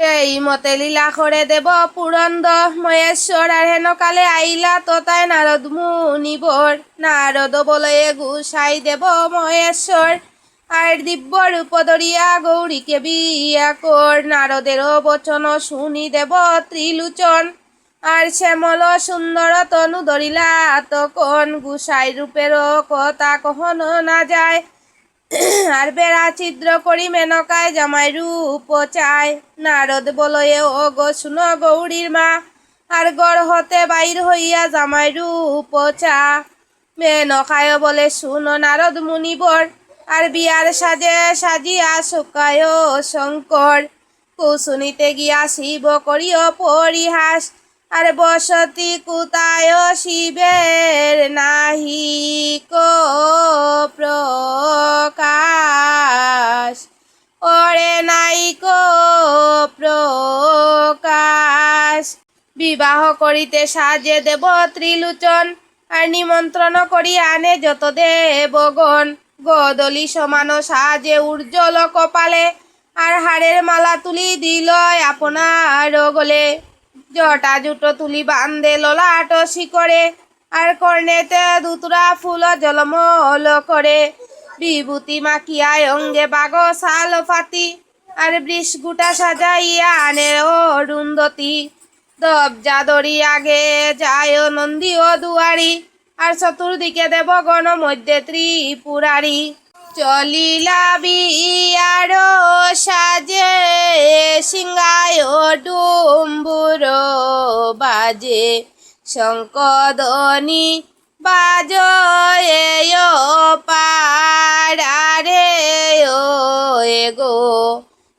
সেই মতে লীলা করে দেব পুরন্দ মহেশ্বর। আর হেন কালে আইলা তথায় নারদ মুনিবর। নারদ বলয়ে গুসাই দেব মহেশ্বর। আর দিব্য রূপ ধরিয়া গৌরীকে বিয়া কর। নারদেরও বচন শুনি দেব ত্রিলোচন। আর শ্যামল সুন্দর তনু ধরিলা তখন। গুসাই রূপেরও কথা কখনো না যায়। আর বেড়া ছিদ্র করি মেনকায় জামাই রূপ চায়। নারদ বলয়ে ও গো শুনো গৌরীর মা। আর গড় হতে বাইর হইয়া জামাই রূপ চা। মেনকায় বলে শুনো নারদ মুনিবর। আর বিয়ার সাজে সাজিয়া শুকায় শঙ্কর। কুশুনিতে গিয়া শিব করিও পরিহাস। আর বসতি কুতায় শিবের নাহি কো প্রকাশ। ওরে নাই কো প্রকাশ। বিবাহ করিতে সাজে দেব ত্রিলোচন। আর নিমন্ত্রণ করি আনে যত দেবগণ। গদলি সমান সাজে উজ্জ্বল কপালে। আর হাড়ের মালা তুলি দিল আপনার গলে। জটা জুটো তুলি বান্ধে ললাট শিকরে। আর কর্ণেতে দুতুরা ফুল জলমল করে। বিভূতি মাখিয়ায় অঙ্গে বাগ শাল ফাতি। আর বৃষগুটা সাজাইয়া আনে অরুন্ধতি। দবজা দড়ি আগে যায় নন্দী ও দুয়ারি। আর চতুর্দিকে দেবগণ মধ্যে ত্রিপুরারি। চলিলা বিয়ার সাজে সিংহায় ডুম্বুর বাজে। শঙ্কদনি বাজয়ে পাড়ারে ও গো।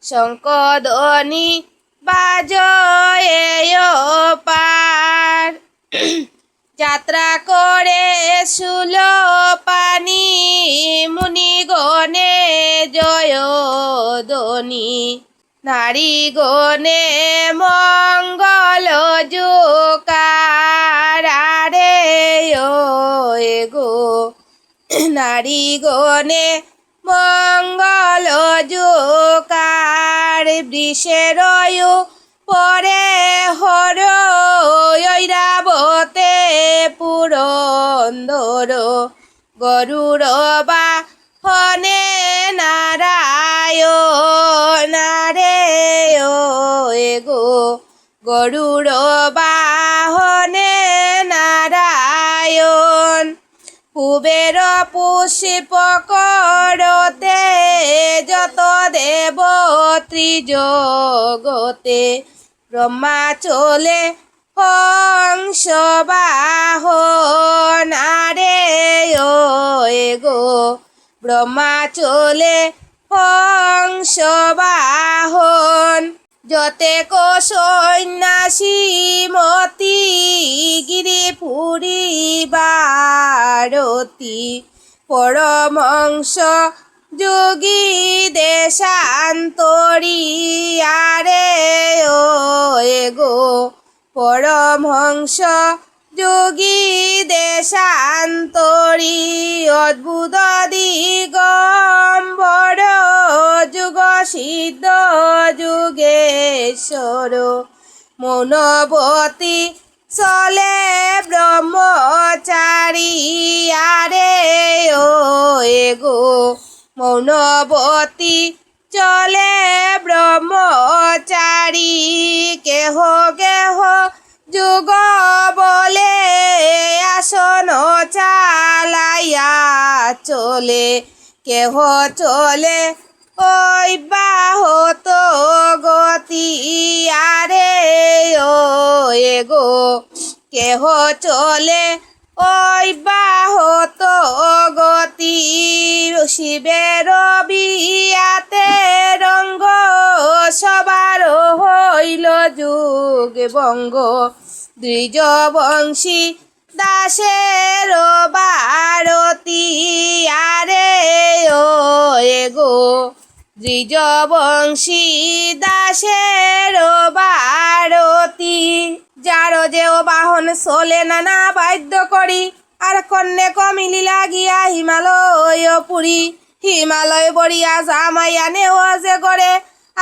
শঙ্কদনি বাজয়ে পার। যাত্রা করে শুল পানি মুনিগণে জয়ধ্বনি। নারী গণে মঙ্গল জোকারে ও গো। নারী গণে মঙ্গল জোকার। বৃষের পরে হর ঐরাবতে পুরন্দর। গরুর বাহনে নারায়ণ রে ও গো। গরুর বাহনে নারায়ণ। কুবের পুষ্প করতে যত দেব ত্রিজগতে। ব্রহ্মা চলে হংস বাহন রে ও গো। ব্রহ্মা চলে হংস বাহন। যতে কো সন্ন্যাসী মতি গিরি পুরী বারতি। পরমংস যোগী দেশান্তরী আরে ও গো। পরমহংস যোগী দেশান্তরী। অদ্ভুত দিগম্বর যুগ সিদ্ধ যুগেশ্বর। মৌনবতী চলে ব্রহ্মচারী আরে ও গো। মৌনবতী চলে ব্রহ্মচারী। কেহ কেহ যুগ বলে আসন চালাইয়া চলে। কেহ চলে অব্যাহত গতি আরে ও গো। কেহ চলে অব্যাহত গতি। শিবের বিয়াতে রঙ্গ সবার হইল যুগ বঙ্গ। দ্বিজবংশী দাসের বারতি আরে ও গো। দ্বিজবংশী দাসের বারতি। যার যেও বাহন চলে নানা বাদ্য করি। আর কন্যে কমিলি লাগিয়া হিমালয় পুরী। হিমালয় বড়িয়া জামাইয়া নেও যে গড়ে।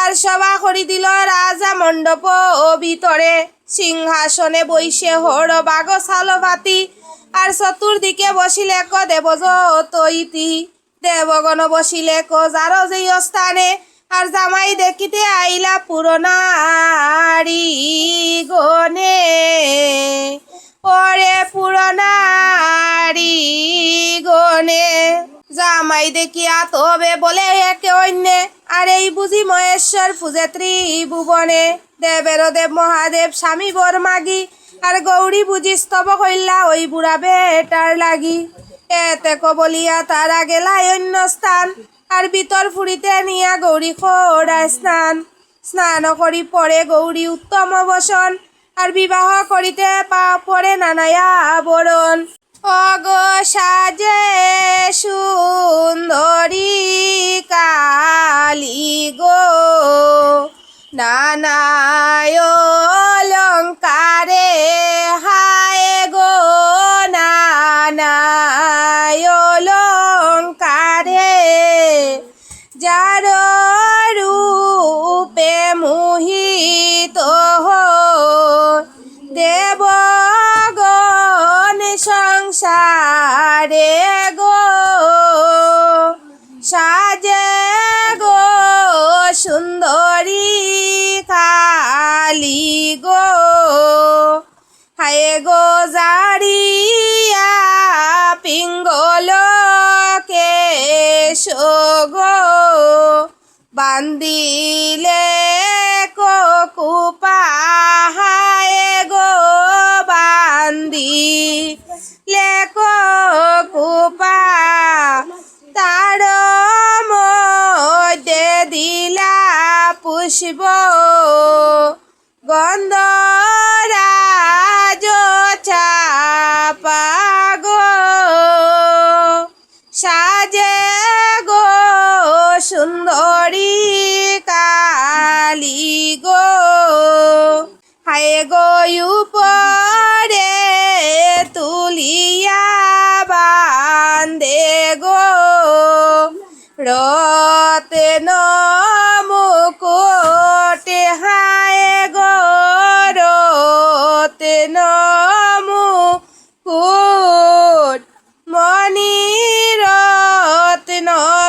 আর সভা করি দিল রাজা মণ্ডপ ও ভিতরে, সিংহাসনে বইসে হর বাগ সালভাতি, আর চতুর্দিকে বসিলে ক দেবযত ইতি, দেবগণ বসিলে ক যার যেই স্থানে, আর জামাই দেখিতে আইলা পুরনারী গনে, ওরে পুরনারী গনে। জামাই দেখিয়া তবে বলে একে অন্যে, আর এই বুঝি মহেশ্বর পূজে ত্রিভুবনে, দেবের দেব মহাদেব স্বামী বর মাগি, আর গৌরী বুঝি স্তব কইলা ওই বুড়া বেটার লাগি। এতে বলিয়া তারা গেলা অন্য স্থান, আর ভিতর ফুরিতে নিয়া গৌরী খোড়ায় স্নান। স্নান করি পরে গৌরী উত্তম বসন, আর বিবাহ করিতে পরে নানায়া বরণ। অগ সাজে সুন্দরী কালী গো, নানায় অলঙ্কারে হায় গো, নানায় অলঙ্কারে, যার রূপে মোহিত দেবগণ সংসারে গো, সাজে গো সুন্দরী কালী গো, হায় গো জারিয়া পিঙ্গল কেশ গো, বান্দিলে কুপা হায় গো, বান্দিলে কুপা, তার মধ্যে দিলা পুষ্প গন্ধরাজ চাপা গো, সাজে গো সুন্দরী কালী গো, হায় গো উপরে তুলিয়া বান্দে গো, রত্ন মুকুট হায় গো, রত্ন মুকুট, মণি রত্ন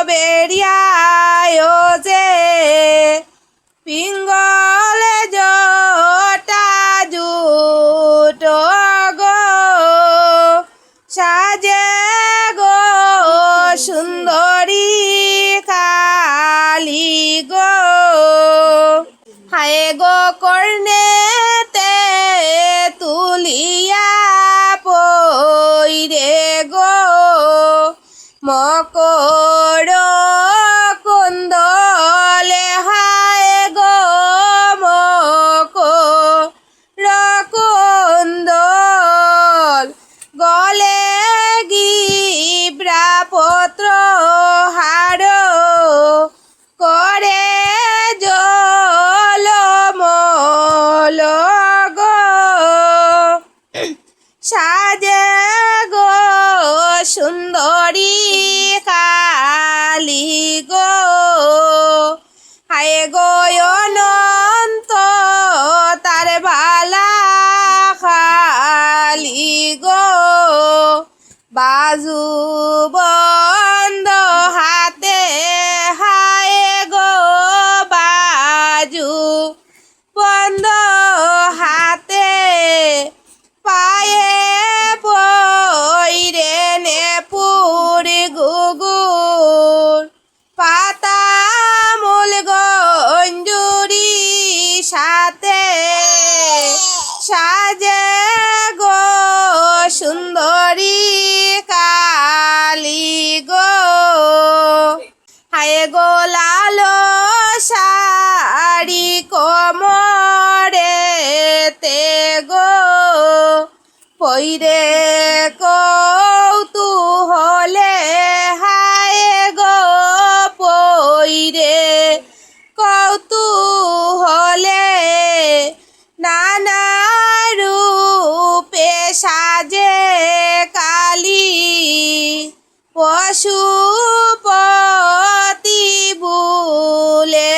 বেরিয়ায় যে, পিঙ্গল জটা জুট গো, সাজে গো সুন্দরী কালী গো, হায় গো কর্ণেতে তুলিয়া পইরে গো, মকর কুণ্ডলে হায় গো, মকর কুণ্ডল, গলে গিব্রা পত্র হার, করে জলমল গো, সাজে গো সুন্দরী কালী গো, হায় গো অনন্ত তার বালা খালি গো, বাজু বন্ধ হাতে হায় গো, বাজু বন্ধ হাতে, পায়ে পইরে নেপুর গুগুর, পাতা মূল গঞ্জুরি সাথে, সাজে গো সুন্দরী কালী গো, হায় গো লাল শাড়ি কোমরেতে গো, পইরে কৌতূহলে হায় গো, পইরে কৌতূহলে, নানা রূপে সাজে কালী, পশুপতি বুলে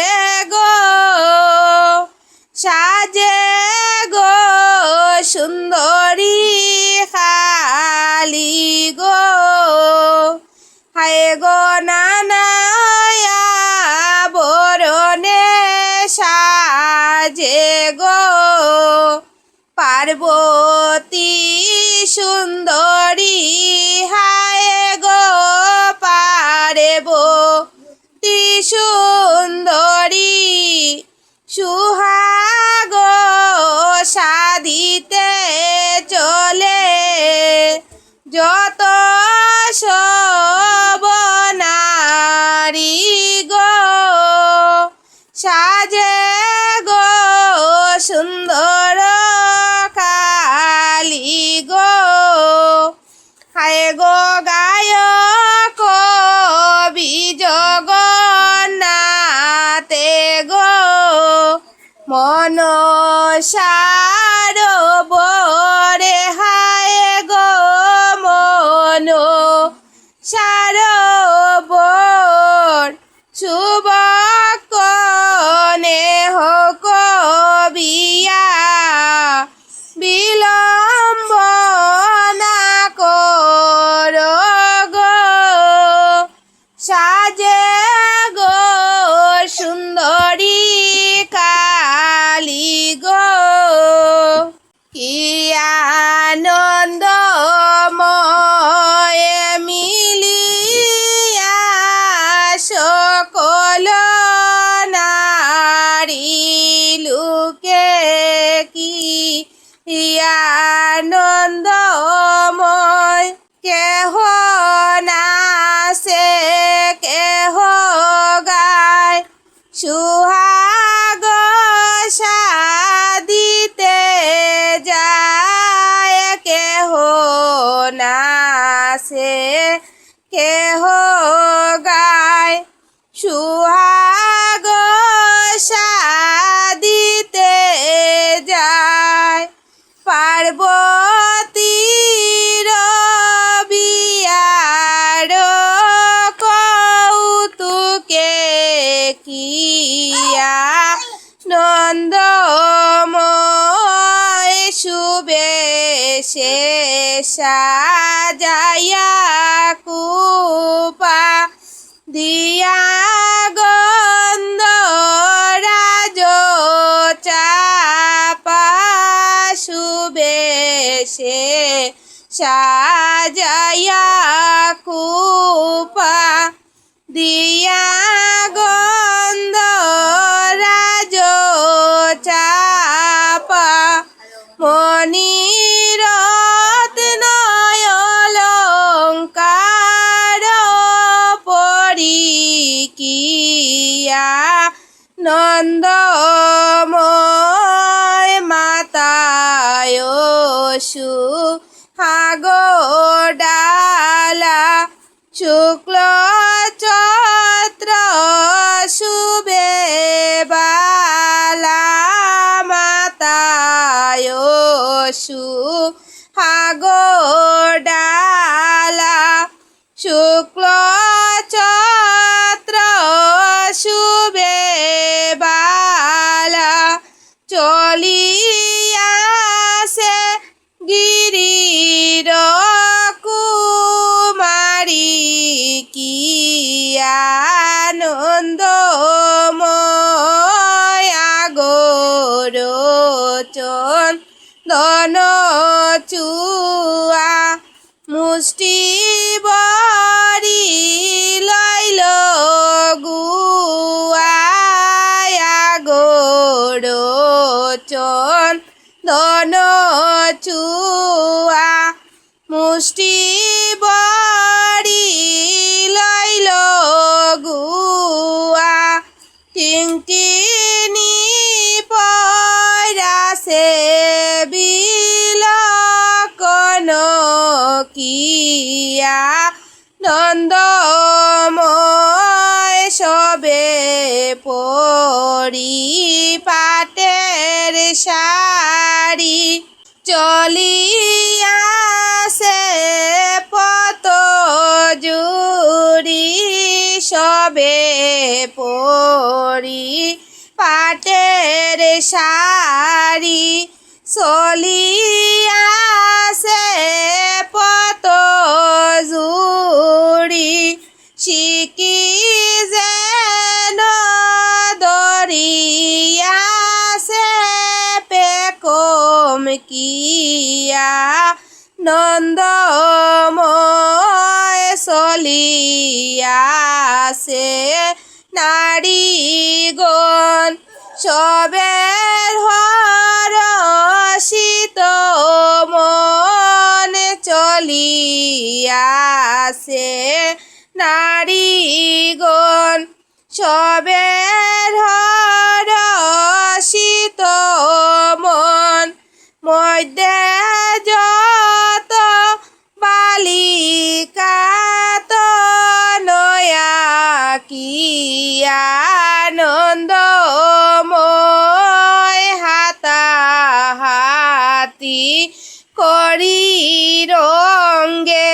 গো, সাজে গো সুন্দরী খালি গো, হায় গো নানায়া বরণে সাজে গো, পার্বতী সুন্দরী হায় গো পার্বতী সুন্দরী, সুহাগ সাধিতে চলে যত সব নারী গো, সাজে গো সুন্দর কালী গো, হায় গো গায়ক কবি জগন্নাথে গো, মনসার বরে হায় গো মনসার বর, শুভক্ষণে হোক বিয়া বিলম্ব না কর গো, সাজে গো সুন্দরী কালী গো, কি আনন্দময় মিলিয়া সকল নারী লোকে, কি আনন্দময় কেহ নাচে কেহ গায়, সুহাগ সাধিতে যায়, কেহ নাচে কেহ গায়, সুহাগ সাধিতে যায়, পার্বতীর বিয়ার কৌতুকে কিয়া নন্দময় শুভেশে সাজাইয়া কুপা দিয়া গন্ধরাজ চাপা, শুভেশে সাজাইয়া কুপা দিয়া গন্ধরাজ চাপা, মণিরত্ন অলঙ্কার পরিকিয়া নন্দময় মাতায় সুহাগ ডালা, শুক্ল চৈত্র শুভে বালা, মাতায় সুহাগ ডালা, শুক্ল চৈত্র শুভে বালা, চলিয়াছে গিরির কুমারী, কি আনন্দময় আগরচন দন চুয়া, মুষ্টি বরি লইল গুয়া, আগরচন দন চুয়া, মুষ্টি বরি লইল গুয়া, টিংটিনি পয়রাছে বিলকন কিয়া নন্দময় সবে পরি পাটের শাড়ি, চলিয়াছে পত জুড়ি সবে পরি পাটের শাড়ি চলিয়াছে পত জুড়ি শিকি যেন দরিয়াছে পেকম কিয়া নন্দময় চলিয়াছে নারীগণ সবের হরষিত মনে চলিয়াছে নারীগণ সবের হরষিত মন মধ্যে যত বালিকা তো নয়া কি আনন্দময় হাতাহাতি করি রঙ্গে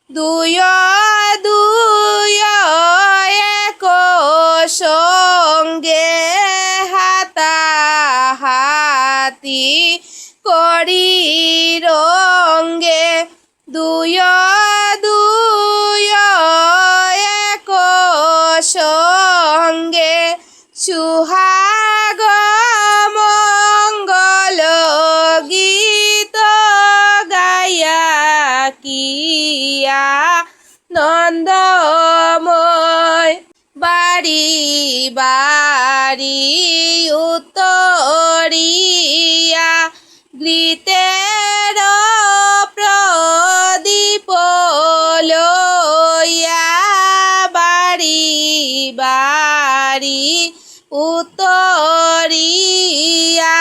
দুয় দুয় এক সঙ্গে হাতাহাতি করি রঙ্গে দুয় দুয় এক সঙ্গে সুহাগ মঙ্গল গীত গায়া কিয়া নন্দময় বাড়ি বাড়ি উত্তরিয়া ঘৃতের প্রদীপ লইয়া বাড়ি বাড়ি উত্তরিয়া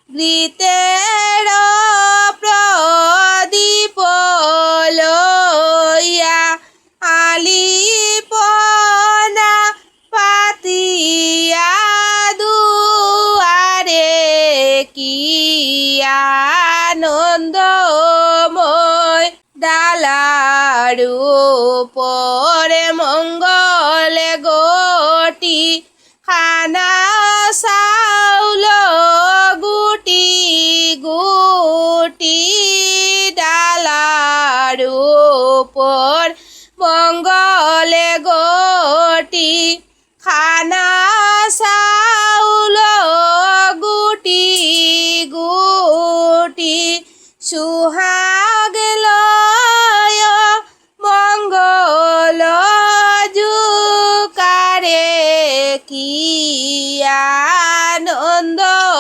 ঘৃতের প্রদীপ লইয়া আলিপনা পাতিয়া দুয়ারে কি আনন্দময় ডালার উপরে মঙ্গল গোটি খানা চাউল গুটি গুটি ডালার উপর মঙ্গল গোটি খানা চাউল গুটি গুটি সুহাগ লয় মঙ্গল জুকারে কি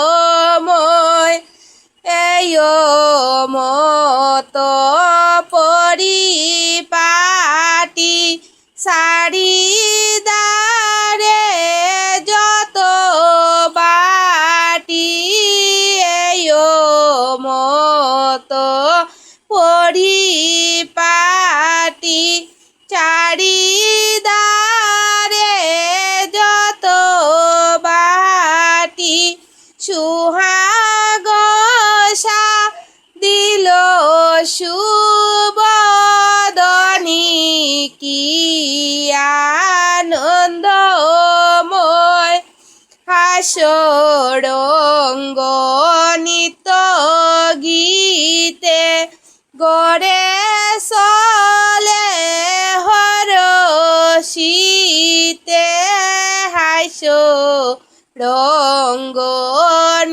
আনন্দময় এই মত পরিপাটি চারিদারে যত বাটি এই মত পরিপাটি চারিদারে যত বাটি সুহাগ দিল সুবদনী কি আনন্দময় হাসরঙ্গ নিত গীতে গড়ে চলে হরষিতে হাসরঙ্গ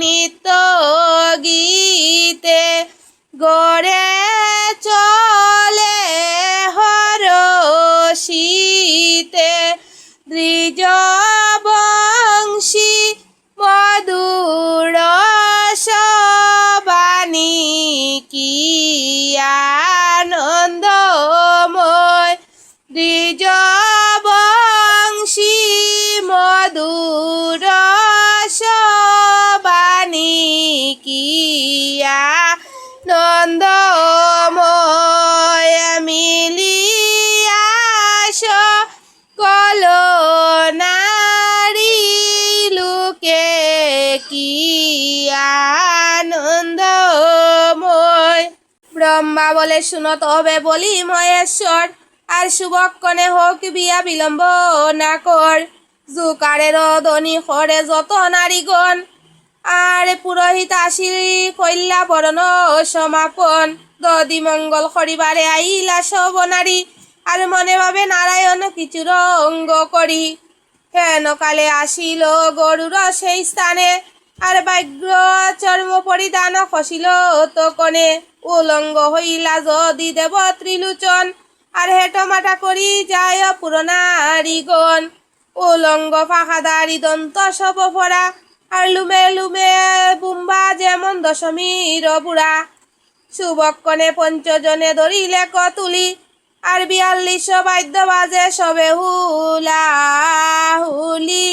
নিত গীতে গড়ে চলে হরষিতে দ্বিজ বংশী মধুর সবানী কি আনন্দময় দ্বিজ বংশী মধুর সবানী কি আনন্দময় মিলিয়াস কল নারী লোকে কি আনন্দময় ব্রহ্মা বলে শুনো তবে বলি মহেশ্বর আর শুভক্ষণে হোক বিয়া বিলম্ব না কর জোকারের দনি করে যত নারীগণ, আর পুরোহিত আসিল কইলা বরণ সমাপন। দদি মঙ্গল করিবারে আইলা সব নারী, আর মনে ভাবে নারায়ণ কিছুর অঙ্গ করি। হেন কালে আসিল গরুর সেই স্থানে, আর বাগ্য চর্ম পরিধান খসিল তকনে। উলঙ্গ হইলা যদি দেব ত্রিলোচন, আর হেটমাটা করি যায় পুরনারীগণ। উলঙ্গ ফাঁকাদারি দন্ত সব ভরা, আর লুমে লুমে বুম্বা যেমন দশমীর বুড়া। শুভক্ষণে পঞ্চজনে ধরিলে কতুলি, আর ৪২ বাদ্য বাজে সবে হুলা হুলি।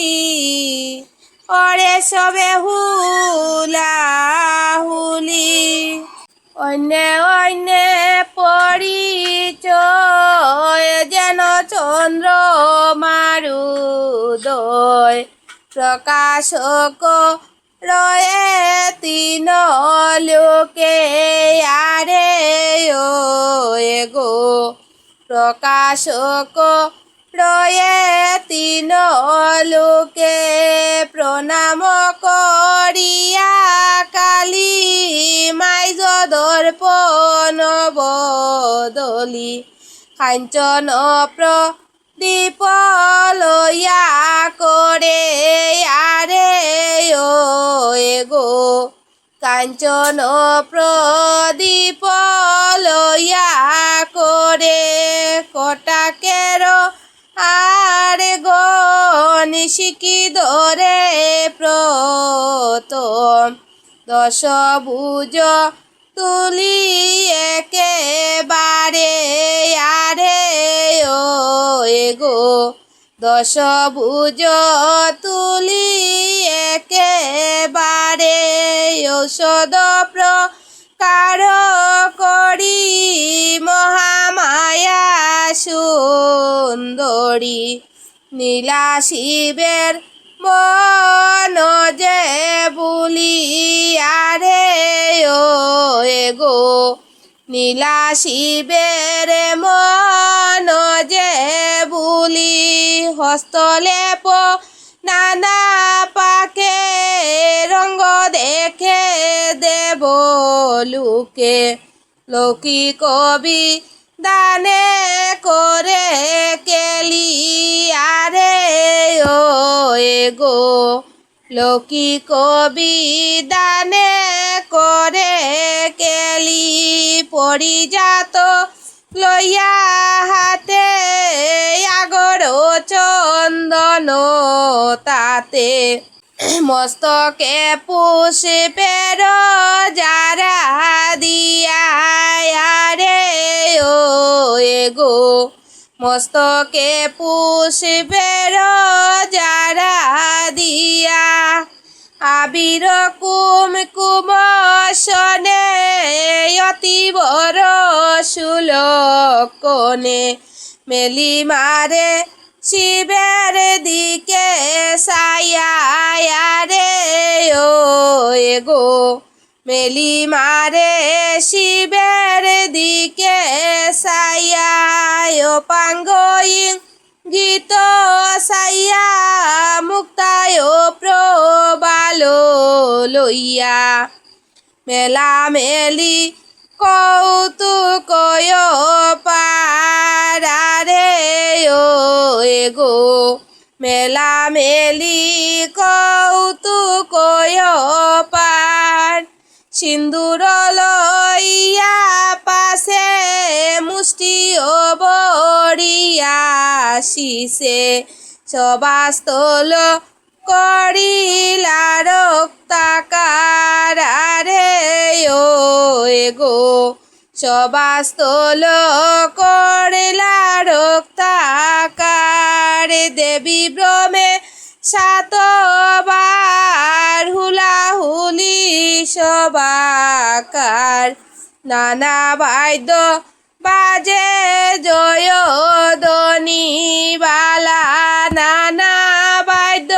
অরে সবে হুলা হুলি। অন্যে অন্যে পরিচয়, যেন চন্দ্র মারুদয়। প্রকাশক রয়ে তিন লোকে, আরে ও গো। প্রকাশক রয়ে তিন লোকে, প্রণাম করিয়া কালী মাই দর্পণ বদলি। কাঞ্চন প্রদীপ লইয়া করে, আরে ও গো। কাঞ্চন প্রদীপ লইয়া করে, কটাকের আর গণিশিকি ধরে প্রথম। ১০ ভুজ তুলি একেবারে, আরে ও গো। ১০ ভুজ তুলি একেবারে, ঔষধ প্রকার করি মহামায়া সুন্দরী। নীলা শিবের মন যে বুলি, আরে ও গো। নীলা শিবের মন যে বুলি। হস্তলেপ নানা পাকে, রঙ্গ দেখে দেব লুকে। লৌকি কবি দানে করে কেলি, আরে ও গো। লৌকি কবি দানে করে কেলি। পরিজাত লইয়া হাতে, আগর চন্দন তাতে। মস্তকে পুষ্পের যারা দিয়া, আরে ও গো। মস্তকে পুষ্পের যারা দিয়া, আবির কুমকুম সনে অতিবর সুলকনে। মেলি মারে শিবের দিকে সায়া, আরে ও গো। মেলি মারে শিবের দিকে সায়া, পাঙ্গইং গীত সাইয়া মুক্তায় প্রবালো লইয়া। মেলা মেলি কৌতুক পারারে ও গো। মেলা মেলি কৌতুক পার। সিন্দুর লইয়া পাশে, মুষ্টি ও বড়িয়া শিষে। সবাস্তল করিলা রক্তাকার, আরে ও গো। সবাস্তল করিলা রক্তাকার। দেবী ভ্রমে ৭ বার হুলাহুলি সবাকার। নানা বাদ্য বাজে জয়ধ্বনি বালা, নানা বাদ্য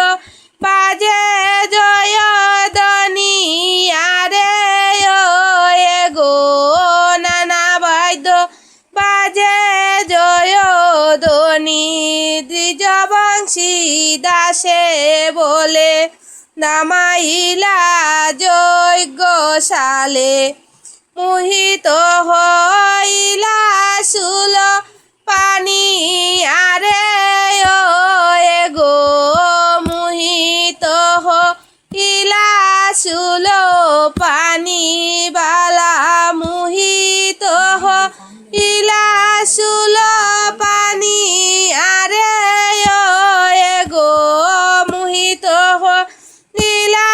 বাজে জয়ধ্বনি, আরে ও গো। নানা বাদ্য বাজে জয়ধ্বনি। দ্বিজবংশী দাস বলে নামাইলা যজ্ঞশালে মোহিত হইলা শুল পানি আরে গো মোহিত হইলা শুল পানি বালা মোহিত হইলা শুল পানি আরে গো মোহিত হইলা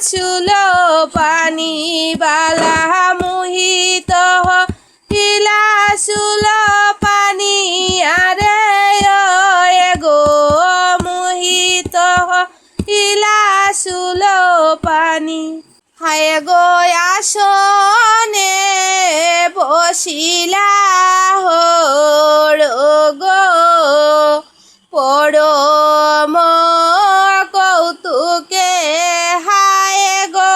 শুল পানি বালা মোহিত হইলা শুল পানি আরে গো মোহিত হইলা শুল পানি হায় গো আসনে বসিলা গো পরম কৌতুকে হায় গো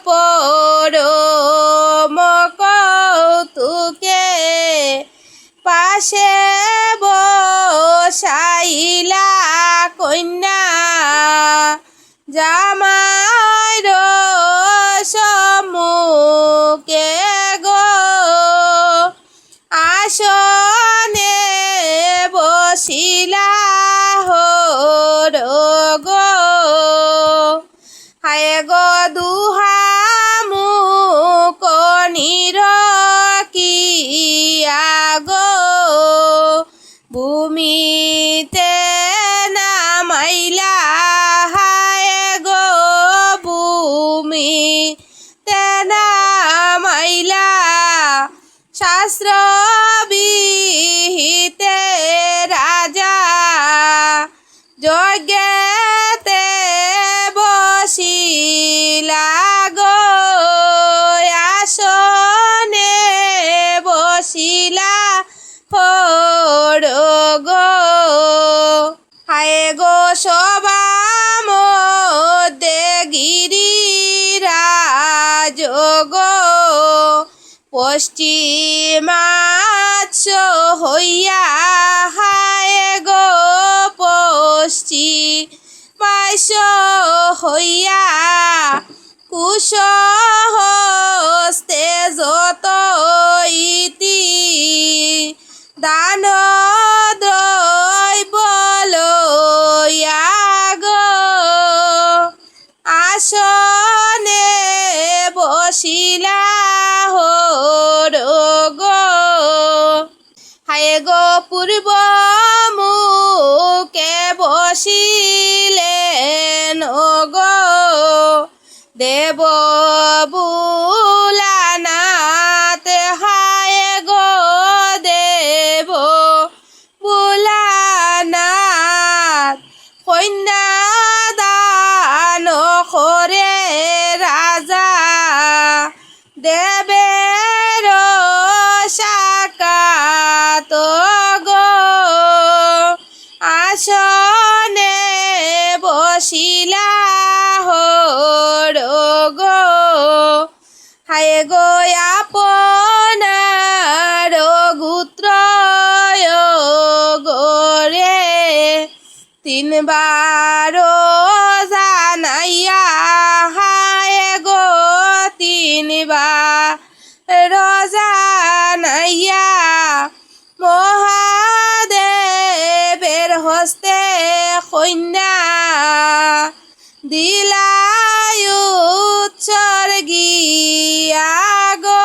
পরম কৌতুকে পাশে বসাইলা কন্যা জামাইর সম্মুখে গো আসনে বসিলা গো হায় গো দুহা মুখ নিরকিয়া গো ভূমিতে নামাইলা হায় গো ভূমিতে নামাইলা শাস্ত্র বিহিতে রাজা যজ্ঞেতে বসিলা গো আসনে বসিলা গো হায় গো সবা মধ্যে গিরিরাজ গো পশ্চিমাচ্ছ হইয়া হায় গো পশ্চিমাচ্ছ হইয়া কুশ হস্তে যত ইতি দান দ্রব্য লইয়া গো আসনে বসিলা গো হায় গো পূর্ব মুখে বসিলেন গো দেব বুলানাথ হায় গো দেব বুলানাথ কন্যা দান করে রাজা দেবের সাকাত গো আসনে বসিলা গো হায় গো আপনার গোত্র গোরে তিনবার জানাইয়া হায় গো তিনবার জানাইয়া মহাদেবের হস্তে কন্যা দিলাই উৎসর্গিয়া গো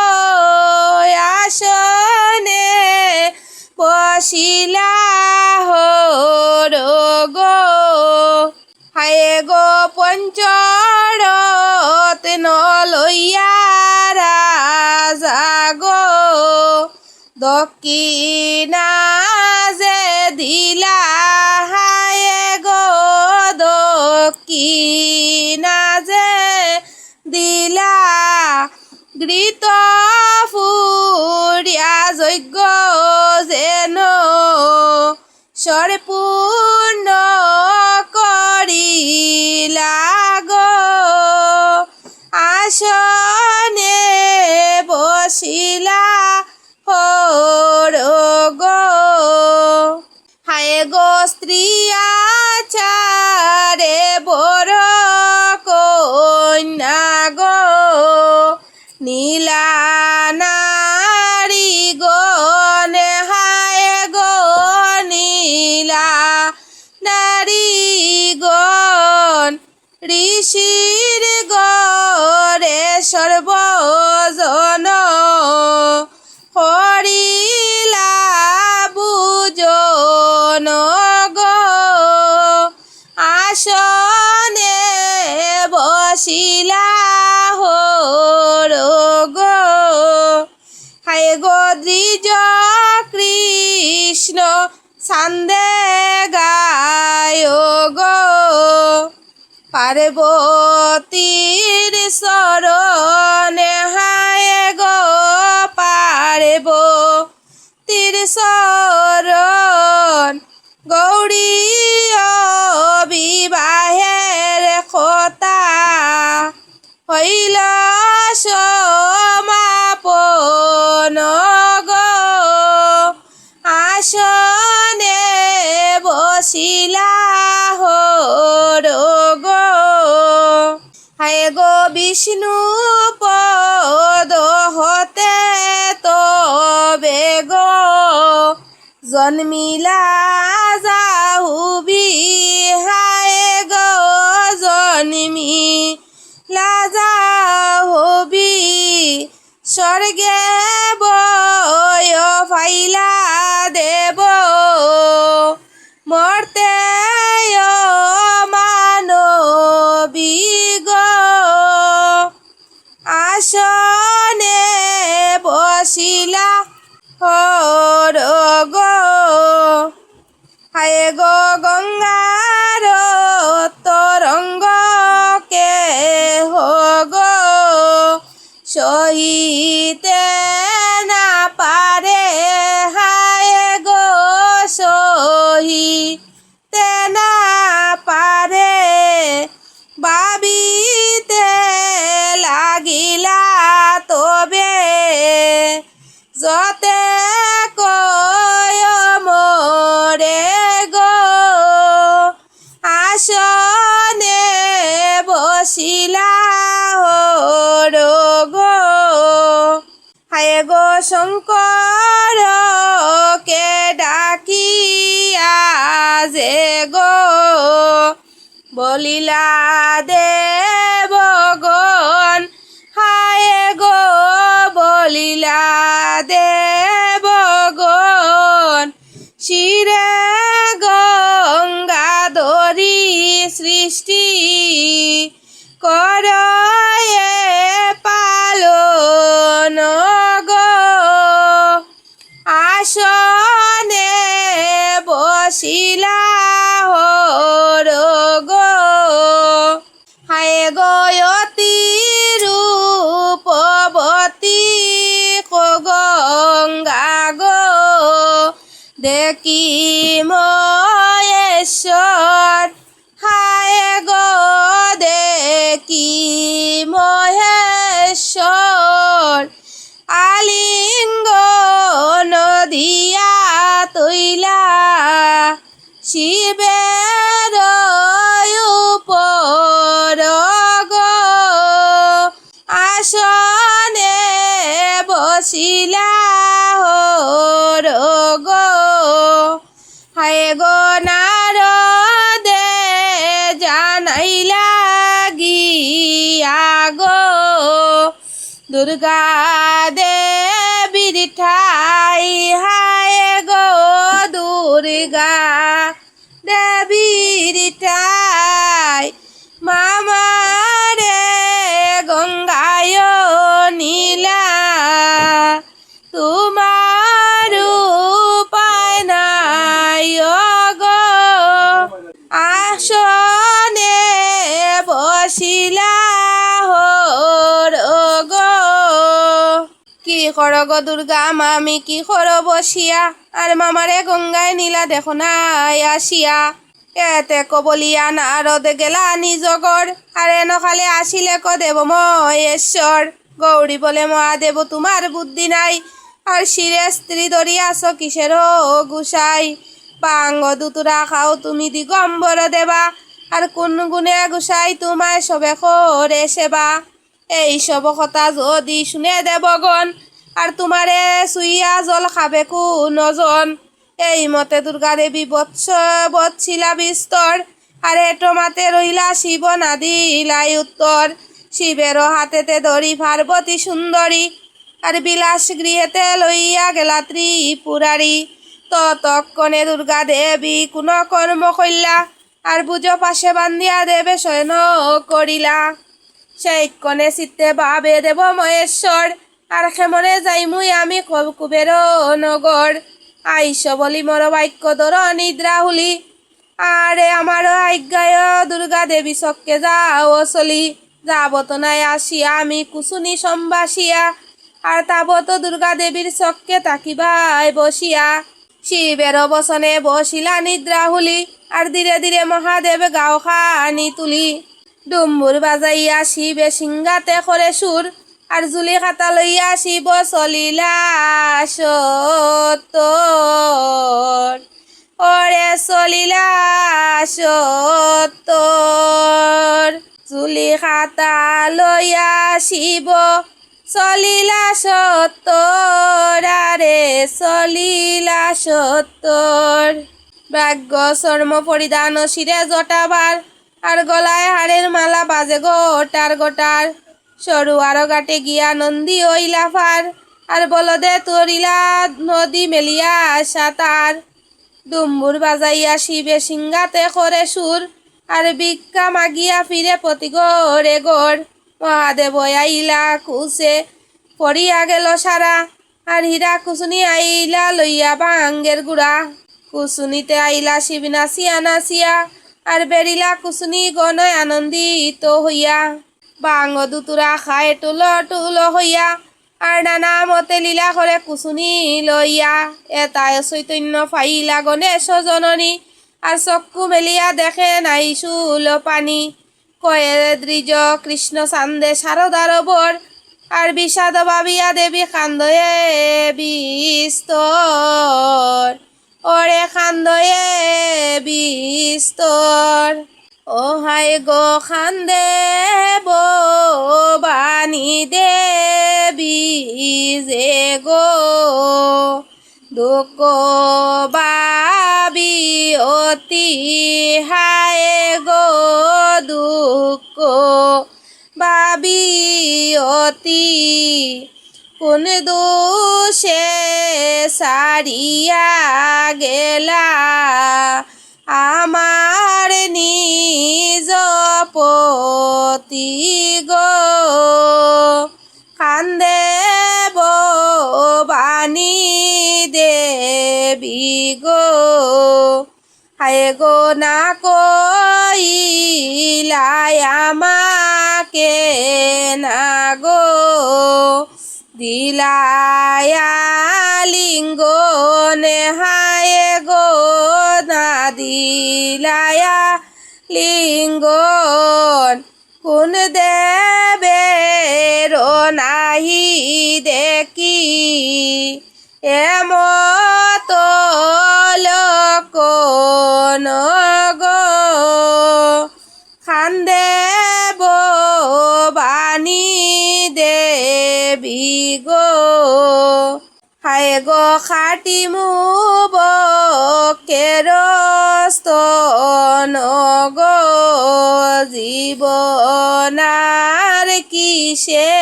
আসনে বসিলা গো হায় গো পঞ্চরত্ন লইয়া রাজা গো দক্ষিণা যে দিলা হায় গো দক্ষিণা যে দিলা ঘৃত ফুরিয়া যজ্ঞ যেন সর্পূর্ণ করিলা গো আসনে বসিলা গো হায় গো স্ত্রী আচারে বড় নীলা নারী গনে হায় গো নীলা নারী গণ ঋষির গরে সর্বজন হরিলা বুজন গো আসনে বসিলা হর গো হায় গো দ্বিজ কৃষ্ণ ছান্দে গায় গো পার্বতীর শরণে হায় গো পার্বতীর শরণ গৌরী বিবাহের কথা হইল সমাপন গো আসনে বসিলা হর গো হায় গো বিষ্ণু পদ হতে তবে গো জন্মিলা যাহুবি হায় গো জন্মিলা যাহুবি স্বর্গে বয় ফাইলা দেব মর্তে মানবী গো আসনে বসিলা হর গো হায় গো গঙ্গার তরঙ্গ কে গো সহিতে না পারে হায় গো সহিতে না পারে ভাবিতে লাগিলা তবে যতে কয় মরে গো আসনে বসিলা হর গো হায় গো শঙ্কর কে ডাকিয়া যে গো বলিলা দেবগণ হায় গো বলিলা দেবগণ শিরে গঙ্গাধরী সৃষ্টি করয়ে পালন গো আসনে বসিলা হর গো হায় গয়তী রূপবতী গঙ্গা গো দেখি মহেশ্বর হায় গো দেখি মহেশ্বর আলিঙ্গন দিয়া তৈলা শিবের উপর গো আসনে বসিলা হর গো হায় গো নারদে জানাইলা গিয়া গো দুর্গা দেবীর ঠাই হায় গো দুর্গা দেবীর ঠাই মামারে গঙ্গায় নীলা তোমার উপায় নাই গো আসনে বসিলা হর গো কি কর গো দুর্গা মামি কি কর বসিয়া আর মামারে গঙ্গায় নীলা দেখো নাই আসিয়া এতে কবলিয়া নারদ গেলা নিজগর আর এনখালে আসিলে ক দেব মহেশ্বর গৌরী বলে মহাদেব তোমার বুদ্ধি নাই আর শিরে স্ত্রী ধরিয়াছ কিসের গুসাই পাঙ্গ দুতুরা খাও তুমি দিগম্বর দেবা আর কোন গুণে গুসাই তোমায় সবে করে সেবা এই সব কথা যদি শুনে দেবগণ, আর তোমারে সুইয়া জল খাবে কু নজন। এই মতে দুর্গা দেবী বৎসিলা বিস্তর, আর এটো মাতে রইলা শিব না দিলাই উত্তর। শিবেরও হাতেতে ধরি পার্বতী সুন্দরী, আর বিলাস গৃহেতে লইয়া গেলা ত্রিপুরারি। ততক্ষণে দুর্গা দেবী কোন কর্ম কইলা, আর বুঝো পাশে বান্ধিয়া দেবে শয়ন করিলা। সেই কনে চিত্তে ভাবে দেব মহেশ্বর, আর খেমনে যাইমুই আমি কুবের নগর। আইস বলি মোর বাক্য ধর নিদ্রা হুলি, আরে আমার আজ্ঞায় দুর্গা দেবী চক্কে যাও চলি। যাবত নাই আসিয়া আমি কুসুনি সম্বাসিয়া, আর তাবত দুর্গা দেবীর চক্কে তাকিবাই বসিয়া। শিবের বসনে বসিলা নিদ্রা হুলি, আর ধীরে ধীরে মহাদেব গাও খানি তুলি। ডুম্বুর বাজাইয়া শিবে সিংহাতে করে সুর, আর জুলি খাতা লইয়া শিব চলিলা সত্তর। ওরে চলিলা সত্তর, জুলি খাতা লইয়া শিব চলিলা সত্তর, আরে চলিলা সত্তর। ভাগ্য চর্ম পরিধান শিরে জটাবার, আর গলায় হাড়ের মালা বাজে গোটার গোটার। সরু আরো গাটে গিয়া নন্দী ওইলা ফার, আর বলদে তরিলা নদী মেলিয়া সাতার। ডুম্বুর বাজাইয়া শিবে সিংহাতে করে সুর, আর ভিক্ষা মাগিয়া ফিরে প্রতি গড়ে গড়। মহাদেব আইলা কুসে পড়িয়া গেল সারা, আর হীরা কুসুনি আইলা লইয়া ভাঙ্গের গুড়া। কুসুনিতে আইলা শিব নাচিয়া নাচিয়া, আর বেরিলা কুসুনি গণয় আনন্দিত হইয়া। বাঙ্গ দুতুরা খায় টুলো টুলো হইয়া, আর নানা মতে লীলা করে কুসুনি লইয়া। এটায় চৈতন্য ফাইলা গণেশ জননী, আর চক্ষু মেলিয়া দেখে নাই শুল পানি। কয়ে দ্বিজ কৃষ্ণ চান্দে শারদার বর, আর বিষাদ ভাবিয়া দেবী কান্দয়ে বিস্তর। ওরে কান্দয়ে বিস্তর, ও হায় গো খান্দে বাণী দেবী যে গো। দুঃখ বাবি অতি হায় গো, দুঃখ বাবি অতি। কোন দোষে সারিয়া গেলা আমার নিজ পতি গো। কান্দে বাণী দেবী গো, হায় গো না কইলাই আমাকে না গো। দিলায়া লিঙ্গনে হায় গো, না দিলায়া লিঙ্গন। কোন দেবের নাহি দেখি এমত লক্ষণ গো। খান্দে বাণী দেবী গো, হায় গো খাটি মুবকের স্তন গো। জীবনার কিসে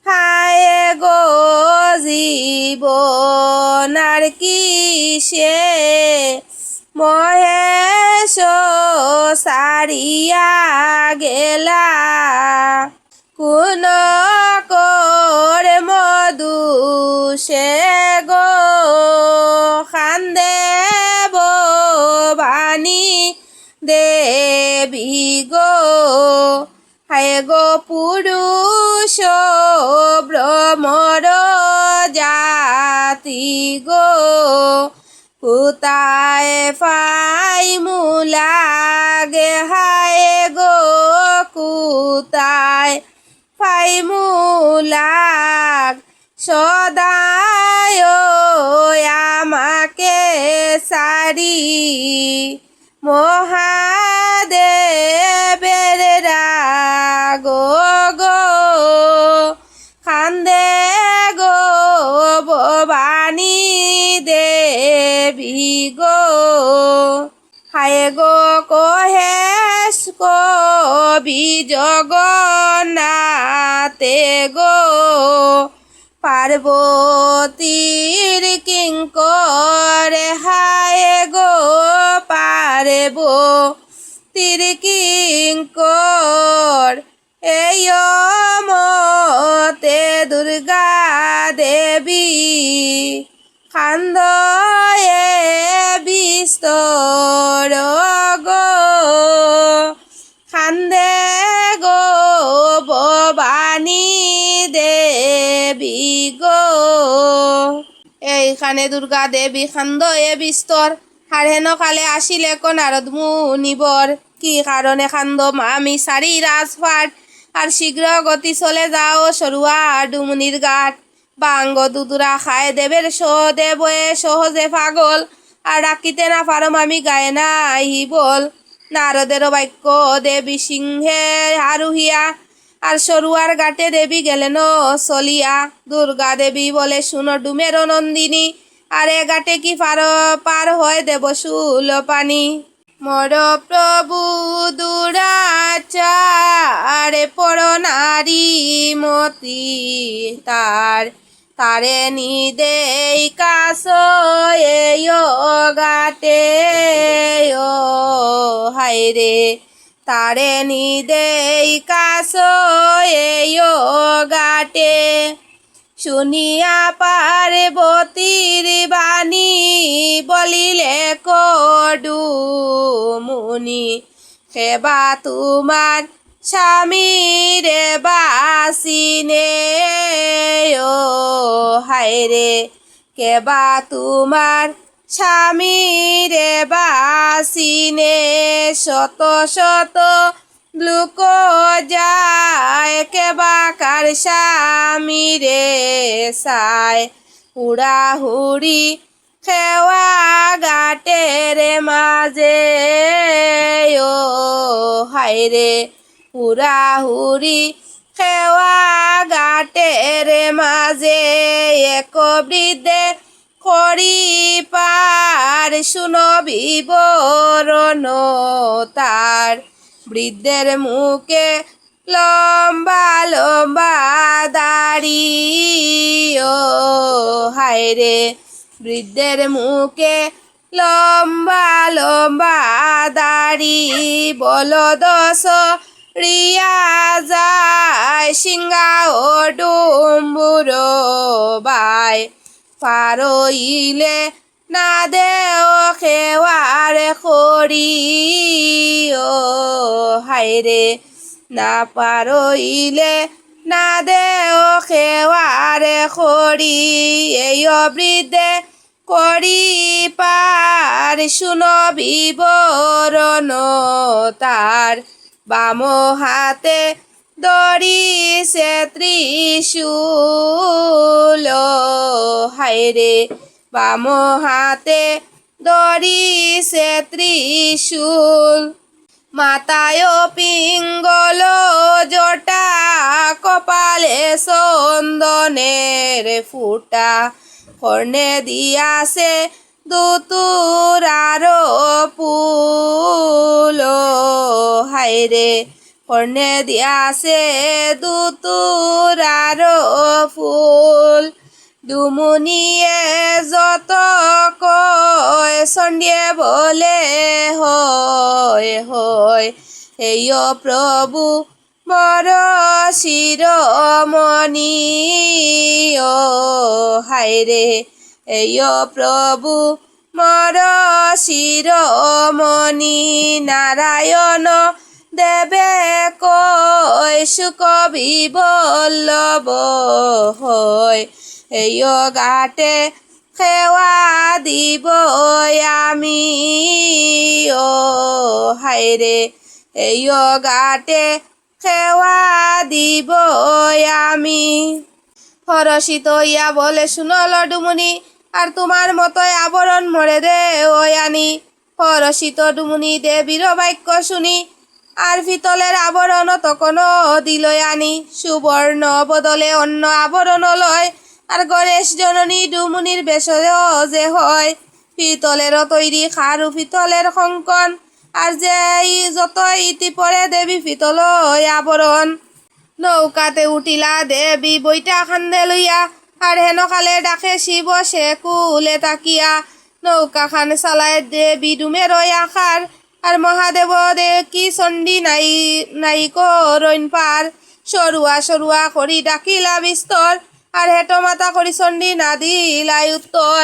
হায় গো, জীবনার কিসে। মহেশ সারিয়া গেলা কোন করে মধুসে গো। খান্দে বাণী দেবী গো, হায় গো পুরুষ ভ্রমর জাতি গো। কোথায় পাই মুলাগে হায় গো, কোথায় পাই মুলাগ। সদায় আমাকে সারি মহাদেবের রাগ গো। গো হায় গো কহেশ কবি জগন্নাথে গো পার্বতীর কিঙ্করে হায় গো পার্বতীর কিঙ্কর এই মতে দুর্গা দেবী খান্দ এ বিস্তর গো খান্দে গো ভবানী দেবী গো এইখানে দুর্গা দেবী খান্দ এ বিস্তর আর হেন কালে আসিলে নারদ মুনিবর কি কারণে খান্দ আমি সারি রাজপাট আর শীঘ্র গতি চলে যাও সরুয়া ডুমুনির ঘাট বাঙ্গ দুদুরা খায় দেবের দেব সহজে পাগল আর ডাকিতে না পারম আমি গায়ে নাই বল নারদের বাক্য দেবী সিংহে আরুহিয়া আর সরুয়ার ঘাটে দেবী গেলেন চলিয়া দুর্গা দেবী বলে শুনো ডুমের নন্দিনী আরে ঘাটে কি পার হয় দেব শুল পানি মর প্রভু দুরাচারে পর নারী মতি তারে নিদেই কাছ গাটে ও হায়রে তারে নিদেই কাছ গাটে শুনিয়া পার্বতীর বাণী বলিলে কডু মুনি সেবা তোমার স্বামীরে বাসিনে ও হায়রে কেবা তোমার স্বামীরে বাসিনে শত শত লোক যায় কেবা কার স্বামীরে সায় হুড়াহুড়ি খেওয়া ঘাটের মাঝে ও হায়রে হুড়াহুড়ি খেওয়া ঘাটের মাঝে এক বৃদ্ধে করি পার শুনো বিবরণ তার বৃদ্ধের মুখে লম্বা লম্বা দাড়ি ও হায়রে বৃদ্ধের মুখে লম্বা লম্বা দাড়ি বলদস রিয়া যায় সিংহা ও ডুম্বুর বাই পারইলে না দেও খেওয়ার খড়ি ও হায়রে না পারইলে না দেও খেওয়ার খড়ি এই বৃদ্ধে করি পার শুনো বিবরণ তার বাম হাতে ধরিছে ত্রিশূল হায়রে বাম হাতে ধরিছে ত্রিশূল মাথায় পিঙ্গল জটা কপালে চন্দনের ফুটা কর্ণে দিয়াছে দুতুরার পুল হায়রে কর্ণে দিয়াছে দুতুরার ফুল ডুমুনিয়ে যত কয় সন্ধ্যে বলে হয় হয় এই প্রভু মর শিরমণি ও হায়রে এই প্রভু মর শিরমণি নারায়ণ দেবে কয় সুখ বিবল্লভ হয় এই ঘাটে খেওয়া দিব আমি ও হায়রে এই ঘাটে খেওয়া দিব আমি হরষিত ইয়া বলে শুনল ডুমুনি আর তোমার মতোই আবরণ মরে দে ওই আনি হরষিত ডুমুনি দেবীর বাক্য শুনি আর পিতলের আবরণ তখনও দিল আনি সুবর্ণ বদলে অন্য আবরণ লয় আর গণেশ জননী ডুমুনির বেশয় যে হয় পিতলেরও তৈরি খারু পিতলের কঙ্কন, আর যে যত ইতি পরে দেবী পিতল আবরণ। নৌকাতে উঠিলা দেবী বইটা খান্দে লইয়া, আর হেন কালে ডাকে শিব সে কুলে তাকিয়া। নৌকা খান চালায় দেবী ডুমের আকার, আর মহাদেব দে কি চণ্ডী নাই করইন পার। সরুয়া সরুয়া করি ডাকিলা বিস্তর, আর হেটো মাতা করি চণ্ডী না দিলাই উত্তর।